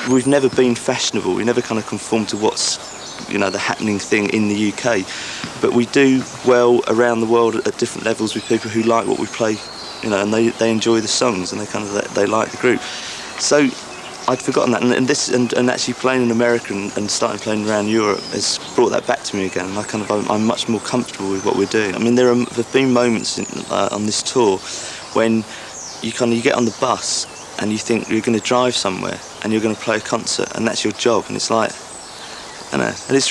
we've never been fashionable. We never kind of conform to what's, you know, the happening thing in the UK. But we do well around the world at different levels with people who like what we play, you know, and they enjoy the songs and they like the group. So I'd forgotten that, and actually playing in America and starting playing around Europe has brought that back to me again. I'm much more comfortable with what we're doing. I mean, there've been moments on this tour when you get on the bus and you think you're going to drive somewhere and you're going to play a concert and that's your job, and it's like, I know, and it's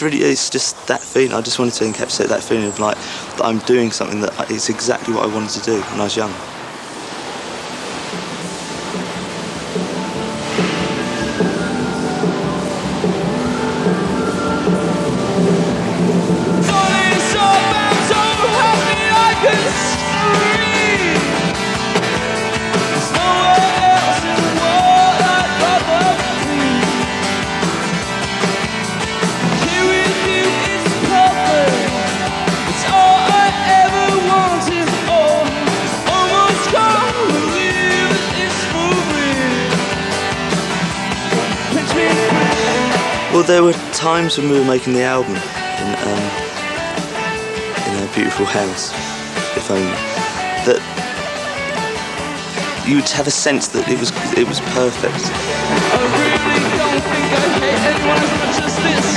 just that feeling. I just wanted to encapsulate that feeling of like that I'm doing something that is exactly what I wanted to do when I was young. Well, there were times when we were making the album in a beautiful house, if only, that you would have a sense that it was perfect. I really don't think I hate anyone as much as this.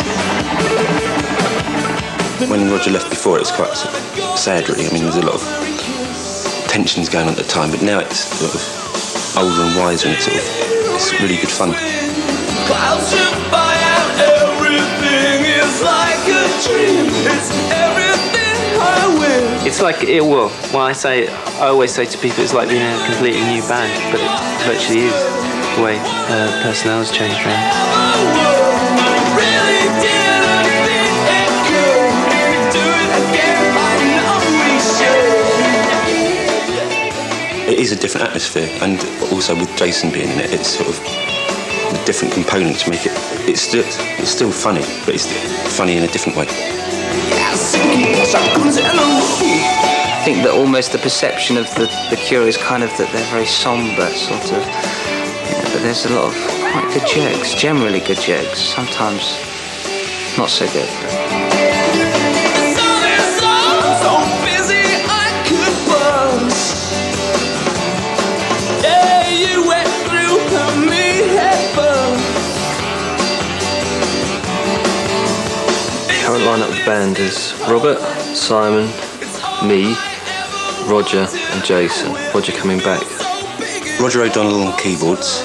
When Roger left before, it was quite sad, really. I mean, there was a lot of tensions going on at the time, but now it's sort of older and wiser, and it's really good fun. Clouds drift by and everything is like a dream. It's everything I wish. It's like I always say to people, it's like being in a completely new band, but it virtually is the way personnel's changed around. It is a different atmosphere, and also with Jason being in it, it's sort of a different component to make it. It's still funny, but it's funny in a different way. I think that almost the perception of the Cure is kind of that they're very sombre, sort of. But there's a lot of quite good jokes, generally good jokes. Sometimes not so good. The current lineup of the band is Robert, Simon, me, Roger and Jason. Roger coming back. Roger O'Donnell on keyboards,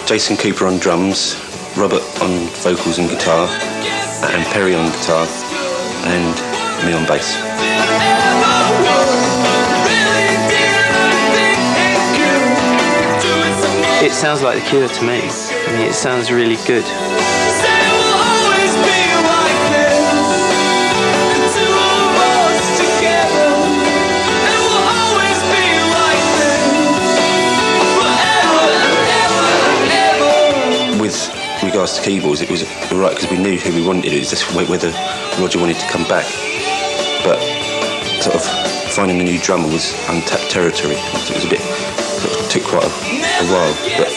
Jason Cooper on drums, Robert on vocals and guitar, and Perry on guitar, and me on bass. It sounds like the Cure to me. I mean, it sounds really good. With regards to keyboards, it was right because we knew who we wanted. It was just whether Roger wanted to come back, but sort of finding a new drummer was untapped territory. It was a bit, took quite a while, but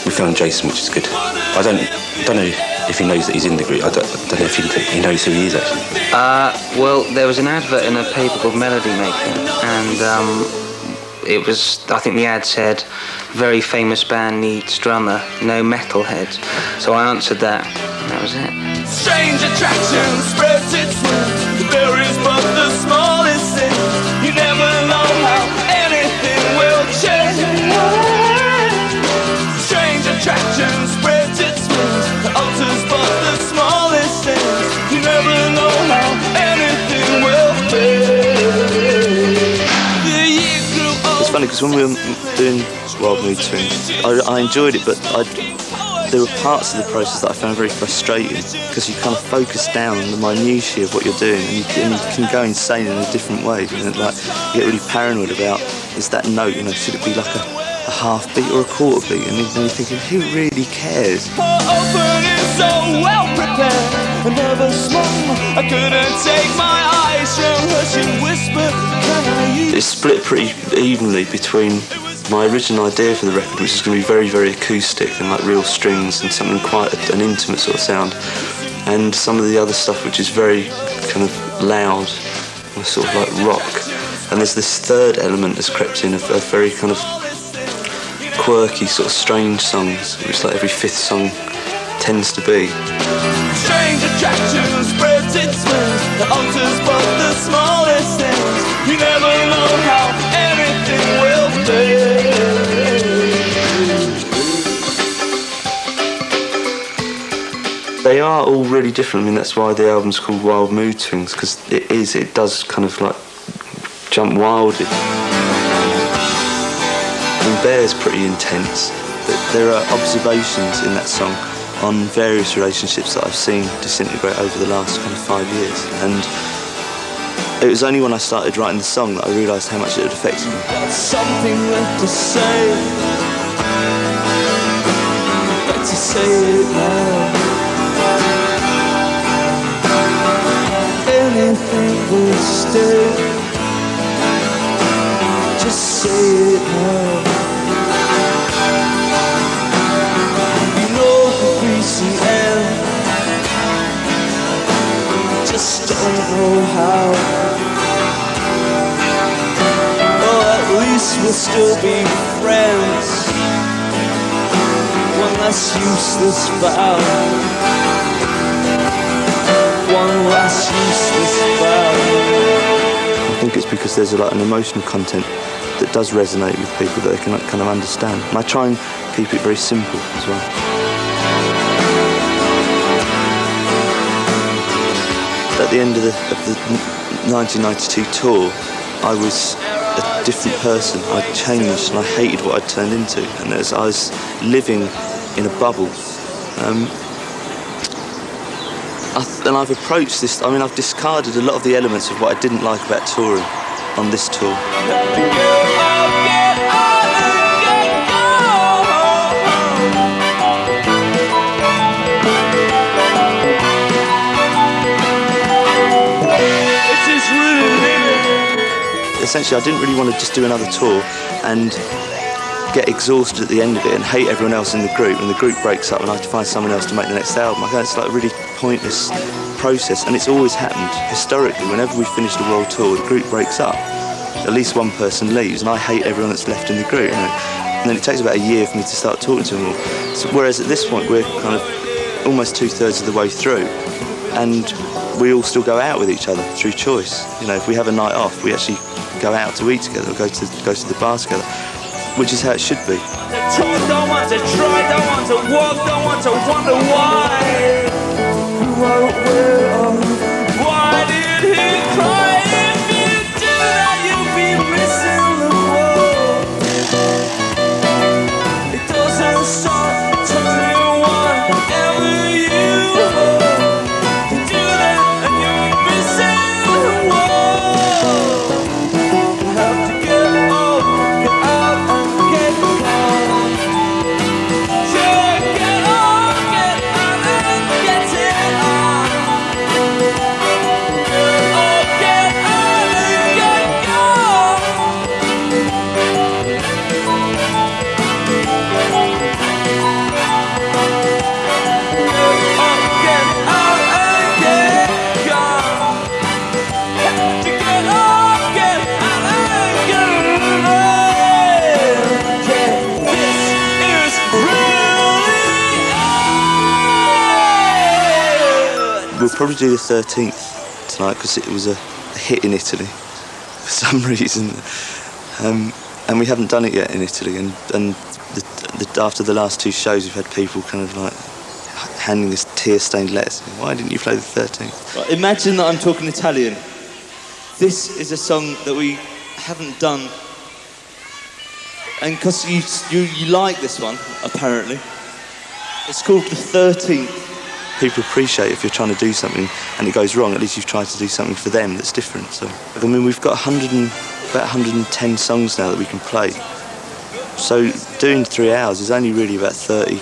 we found Jason, which is good. I don't know if he knows that he's in the group. I don't know if he knows who he is actually. Well, there was an advert in a paper called Melody Maker, and it was, I think the ad said, very famous band needs drummer, no metalhead. So I answered that, and that was it. Strange attraction spreads its wings. There is but the smallest thing. You never know how anything will change. Strange attraction spreads its wings. Alters but the smallest things. You never know how anything will fade. It's funny because when we were doing Wild Mood Swings, I enjoyed it, but there were parts of the process that I found very frustrating because you kind of focus down on the minutiae of what you're doing, and you can go insane in a different way. You know, like you get really paranoid about, is that note, you know, should it be like a half beat or a quarter beat? And then you're thinking, who really cares? So well prepared, another smile. I couldn't take my eyes from her. She whispered, "Can I use?" It's split pretty evenly between my original idea for the record, which is going to be very, very acoustic and like real strings and something quite an intimate sort of sound, and some of the other stuff which is very kind of loud, sort of like rock. And there's this third element that's crept in of very kind of quirky, sort of strange songs, which like every fifth song tends to be. Strange attraction spreads its wings, the altars but the smallest things. You never know how anything will fade. They are all really different. I mean, that's why the album's called Wild Mood Swings, because it does kind of like jump wildly. And Bear's pretty intense, but there are observations in that song on various relationships that I've seen disintegrate over the last kind of 5 years. And it was only when I started writing the song that I realised how much it had affected me. Got something left to say. Better say it now. Anything will stay. Just say it now. You know the greasy end. Just don't know how. Oh, at least we'll still be friends. One less useless vow. One less useless vow. I think it's because there's an emotional content that does resonate with people that they can kind of understand. And I try and keep it very simple as well. At the end of the 1992 tour, I was a different person. I'd changed and I hated what I'd turned into. And as I was living in a bubble. And I've approached this, I mean, I've discarded a lot of the elements of what I didn't like about touring on this tour. Essentially, I didn't really want to just do another tour and get exhausted at the end of it and hate everyone else in the group, and the group breaks up and I have to find someone else to make the next album. I go, it's like a really pointless process, and it's always happened historically. Whenever we finished a world tour, the group breaks up. At least one person leaves, and I hate everyone that's left in the group. You know? And then it takes about a year for me to start talking to them all. So, whereas at this point, we're kind of almost 2/3 of the way through, and we all still go out with each other through choice. You know, if we have a night off, we actually go out to eat together, or go to the bar together, which is how it should be. Don't want to try, don't want to walk, don't want to wonder why. Why did he cry? If you do that, you'll be missing the world. It doesn't stop till you want whatever you want. You do that and you're missing the world. You have to get out and get gone. Yeah, get out and get it on. Get out and get gone. Get out and get gone. Have to get out and get this is really We'll probably do the 13th tonight because it was a hit in Italy for some reason, and we haven't done it yet in Italy. And after the last two shows, we've had people kind of like handing us tear-stained letters. Why didn't you play the 13th? Right, imagine that I'm talking Italian. This is a song that we haven't done, and because you like this one, apparently. It's called the 13th. People appreciate if you're trying to do something and it goes wrong, at least you've tried to do something for them that's different. So, I mean, we've got about 110 songs now that we can play. So doing 3 hours is only really about 30